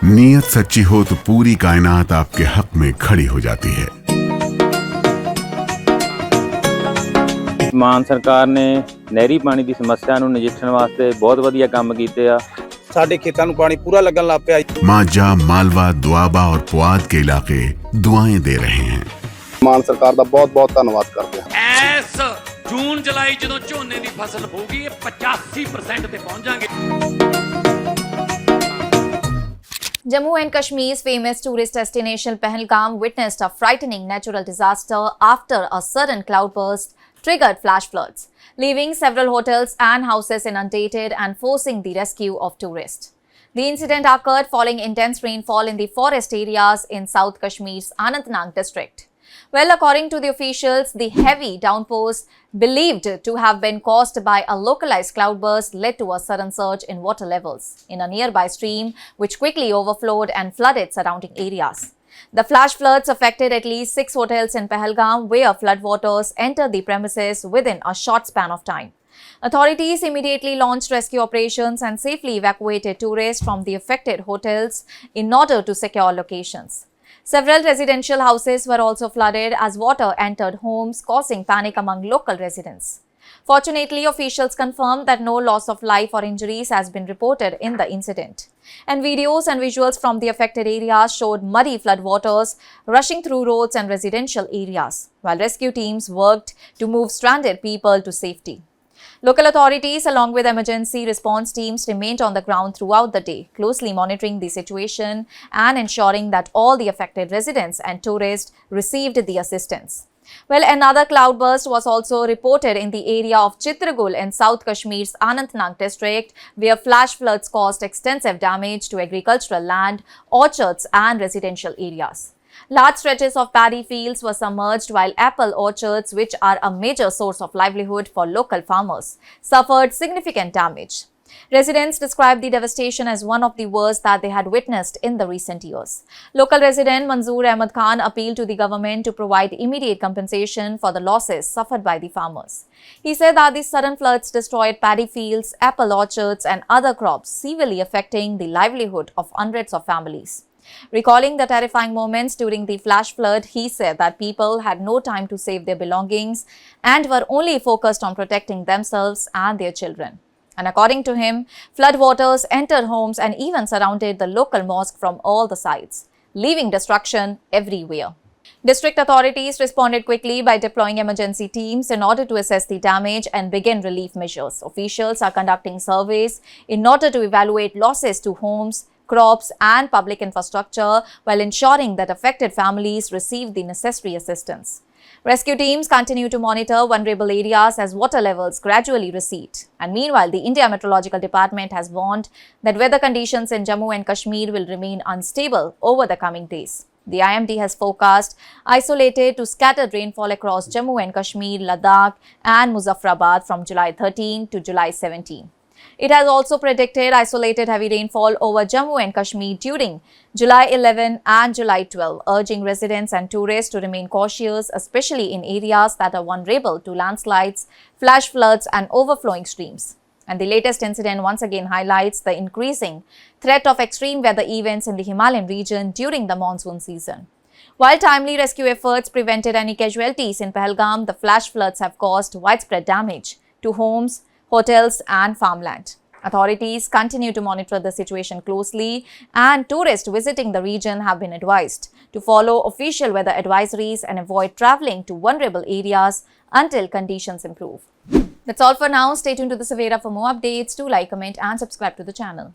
नीयत सच्ची हो तो पूरी कायनात आपके हक में खड़ी हो जाती है। ਮਾਨ ਸਰਕਾਰ ਨੇ ਨਹਿਰੀ ਪਾਣੀ ਦੀ ਸਮੱਸਿਆ ਨੂੰ ਨਜਿੱਠਣ ਵਾਸਤੇ ਬਹੁਤ ਵਧੀਆ ਕੰਮ ਕੀਤੇ ਆ। ਸਾਡੇ ਖੇਤਾਂ ਨੂੰ ਪਾਣੀ ਪੂਰਾ ਲੱਗਣ ਲੱਗ ਪਿਆ। मांझा, मालवा, दुआबा और पुआध के इलाके दुआएं दे रहे हैं। ਮਾਨ ਸਰਕਾਰ ਦਾ ਬਹੁਤ-ਬਹੁਤ ਧੰਨਵਾਦ ਕਰਦੇ ਹਾਂ। ਇਸ ਜੂਨ ਜੁਲਾਈ ਜਦੋਂ ਝੋਨੇ ਦੀ ਫਸਲ ਹੋਊਗੀ ਇਹ 85% ਤੇ ਪਹੁੰਚ ਜਾਾਂਗੇ। Jammu and Kashmir's famous tourist destination Pahalgam witnessed a frightening natural disaster after a sudden cloudburst triggered flash floods, leaving several hotels and houses inundated and forcing the rescue of tourists. The incident occurred following intense rainfall in the forest areas in South Kashmir's Anantnag district. Well, according to the officials, the heavy downpours believed to have been caused by a localized cloudburst led to a sudden surge in water levels in a nearby stream, which quickly overflowed and flooded surrounding areas. The flash floods affected at least 6 hotels in Pahalgam, where floodwaters entered the premises within a short span of time. Authorities immediately launched rescue operations and safely evacuated tourists from the affected hotels in order to secure locations. Several residential houses were also flooded as water entered homes, causing panic among local residents. Fortunately, officials confirmed that no loss of life or injuries has been reported in the incident. And videos and visuals from the affected areas showed muddy floodwaters rushing through roads and residential areas, while rescue teams worked to move stranded people to safety. Local authorities, along with emergency response teams, remained on the ground throughout the day, closely monitoring the situation and ensuring that all the affected residents and tourists received the assistance. Well, another cloudburst was also reported in the area of Chitragul in South Kashmir's Anantnag district, where flash floods caused extensive damage to agricultural land, orchards and residential areas. Large stretches of paddy fields were submerged, while apple orchards, which are a major source of livelihood for local farmers, suffered significant damage. Residents described the devastation as one of the worst that they had witnessed in the recent years. Local resident Manzoor Ahmed Khan appealed to the government to provide immediate compensation for the losses suffered by the farmers. He said that the sudden floods destroyed paddy fields, apple orchards and other crops, severely affecting the livelihood of hundreds of families. Recalling the terrifying moments during the flash flood, he said that people had no time to save their belongings and were only focused on protecting themselves and their children. And according to him, floodwaters entered homes and even surrounded the local mosque from all the sides, leaving destruction everywhere. District authorities responded quickly by deploying emergency teams in order to assess the damage and begin relief measures. Officials are conducting surveys in order to evaluate losses to homes, crops and public infrastructure while ensuring that affected families receive the necessary assistance. Rescue teams continue to monitor vulnerable areas as water levels gradually recede. And meanwhile, the India Meteorological Department has warned that weather conditions in Jammu and Kashmir will remain unstable over the coming days. The IMD has forecast isolated to scattered rainfall across Jammu and Kashmir, Ladakh and Muzaffarabad from July 13 to July 17. It has also predicted isolated heavy rainfall over Jammu and Kashmir during July 11 and July 12, urging residents and tourists to remain cautious, especially in areas that are vulnerable to landslides, flash floods and overflowing streams. And the latest incident once again highlights the increasing threat of extreme weather events in the Himalayan region during the monsoon season. While timely rescue efforts prevented any casualties in Pahalgam, the flash floods have caused widespread damage to homes, hotels and farmland. Authorities continue to monitor the situation closely, and tourists visiting the region have been advised to follow official weather advisories and avoid traveling to vulnerable areas until conditions improve. That's all for now. Stay tuned to the Savera for more updates. Do like, comment and subscribe to the channel.